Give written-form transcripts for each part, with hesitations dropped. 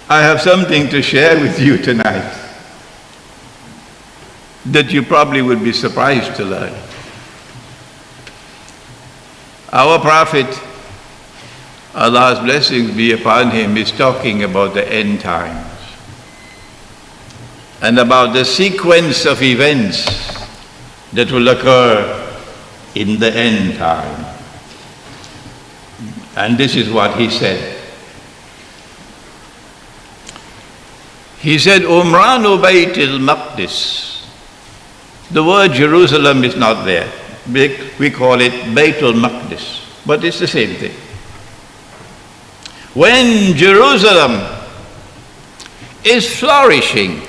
I have something to share with you tonight that you probably would be surprised to learn. Our Prophet, Allah's blessings be upon him, is talking about the end times and about the sequence of events that will occur in the end time. And this is what he said. He said, Umranu Bayt al-Maqdis. The word Jerusalem is not there. We call it Bayt al-Maqdis, but it's the same thing. When Jerusalem is flourishing,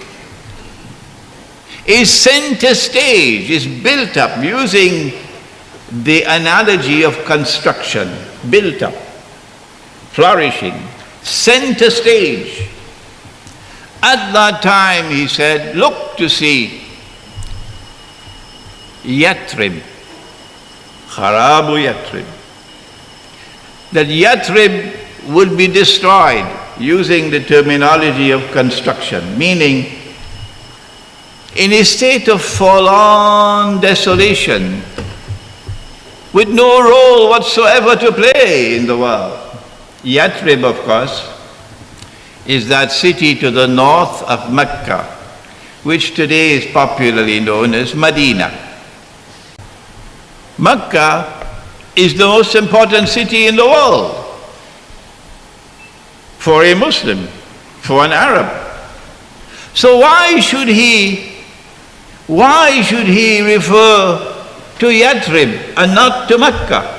is center stage, is built up using the analogy of construction, built up, flourishing, center stage. At that time, he said, look to see Yathrib, Kharabu Yathrib. That Yathrib would be destroyed using the terminology of construction, meaning in a state of forlorn desolation, with no role whatsoever to play in the world. Yathrib, of course, is that city to the north of Mecca, which today is popularly known as Medina. Mecca is the most important city in the world for a Muslim, for an Arab. So why should he refer to Yathrib and not to Mecca?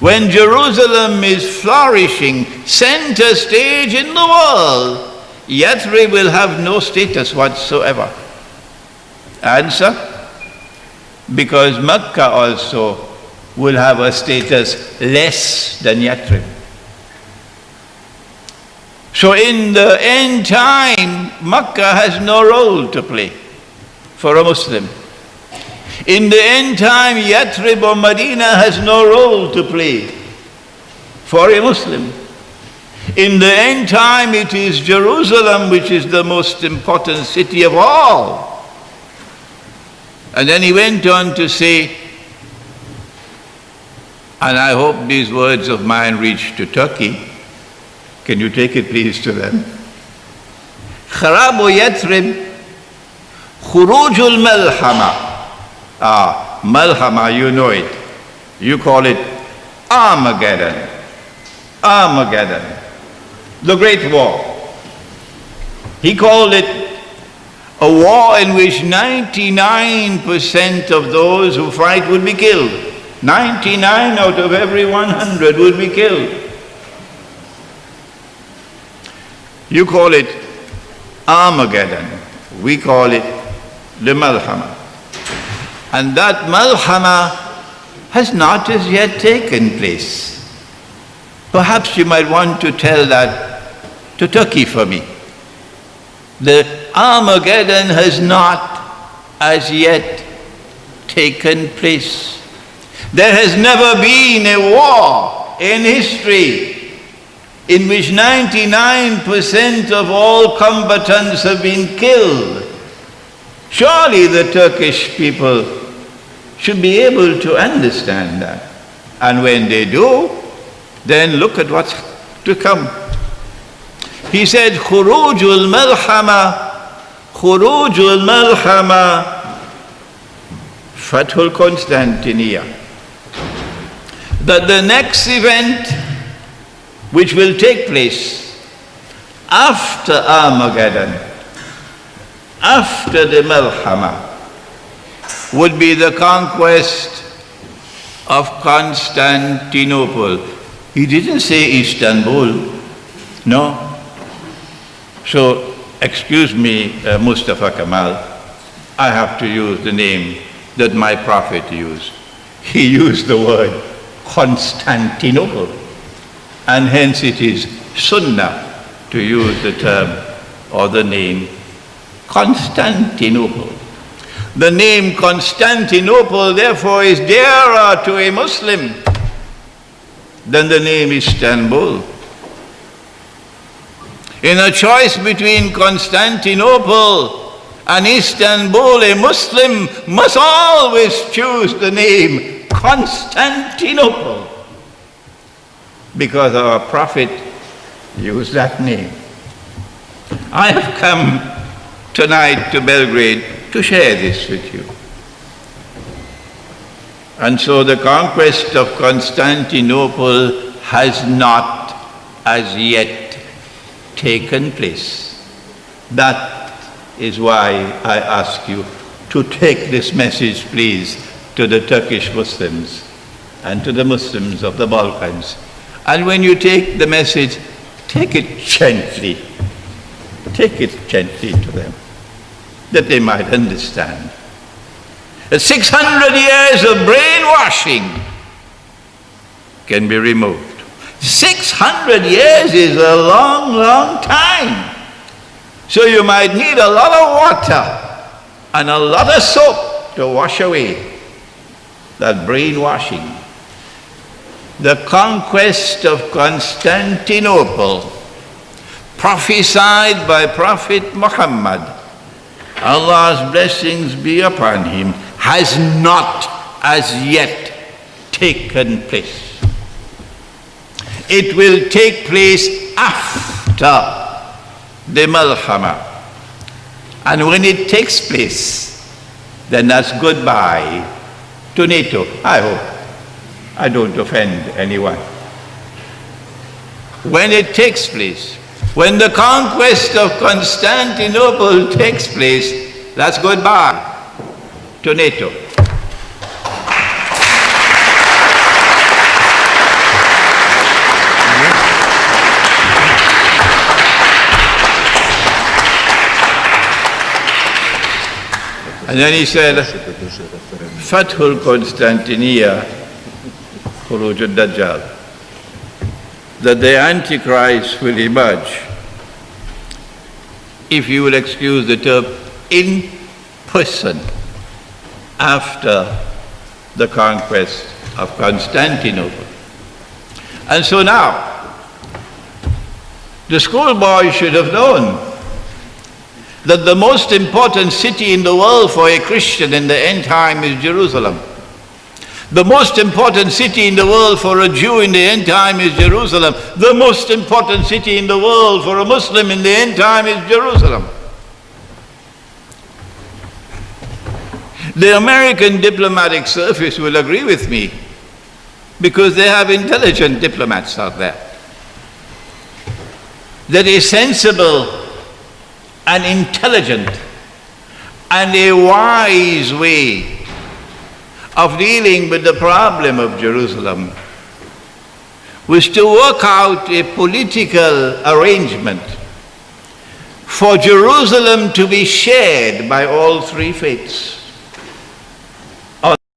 When Jerusalem is flourishing, center stage in the world, Yathrib will have no status whatsoever. Answer? Because Mecca also will have a status less than Yathrib. So in the end time, Mecca has no role to play for a Muslim. In the end time, Yathrib or Medina has no role to play for a Muslim. In the end time, it is Jerusalem which is the most important city of all. And then he went on to say, and I hope these words of mine reach to Turkey. Can you take it please to them? Kharabu Yathrib, Khurujul Malhama. Malhama, you know it. You call it Armageddon. Armageddon. The Great War. He called it a war in which 99% of those who fight would be killed. 99 out of every 100 would be killed. You call it Armageddon. We call it the Malhama. And that Malhama has not as yet taken place. Perhaps you might want to tell that to Turkey for me. The Armageddon has not as yet taken place. There has never been a war in history in which 99% of all combatants have been killed. Surely the Turkish people should be able to understand that. And when they do, then look at what's to come. He said, Khurujul Malhama, Fathul Constantinia. That the next event which will take place after Armageddon, after the Malhama, would be the conquest of Constantinople. He didn't say Istanbul, no. So, excuse me, Mustafa Kamal, I have to use the name that my prophet used. He used the word Constantinople, and hence it is sunnah to use the term or the name Constantinople. The name Constantinople, therefore, is dearer to a Muslim than the name Istanbul. In a choice between Constantinople and Istanbul, a Muslim must always choose the name Constantinople, because our Prophet used that name. I have come tonight to Belgrade to share this with you. And so the conquest of Constantinople has not as yet taken place. That is why I ask you to take this message, please, to the Turkish Muslims and to the Muslims of the Balkans. And when you take the message, take it gently. Take it gently to them, that they might understand. 600 years of brainwashing can be removed. 600 years is a long, long time. So you might need a lot of water and a lot of soap to wash away that brainwashing. The conquest of Constantinople, prophesied by Prophet Muhammad, Allah's blessings be upon him, has not as yet taken place. It will take place after the Malhama. And when it takes place, then that's goodbye to NATO. I hope I don't offend anyone. When it takes place, when the conquest of Constantinople takes place, that's goodbye to NATO. And then he said, Fathul Constantiniya, Khuruj al-Dajjal, that the Antichrist will emerge, if you will excuse the term, in person after the conquest of Constantinople. And so now, the schoolboy should have known that the most important city in the world for a Christian in the end time is Jerusalem. The most important city in the world for a Jew in the end time is Jerusalem. The most important city in the world for a Muslim in the end time is Jerusalem. The American diplomatic service will agree with me, because they have intelligent diplomats out there, that a sensible and intelligent and a wise way of dealing with the problem of Jerusalem was to work out a political arrangement for Jerusalem to be shared by all three faiths.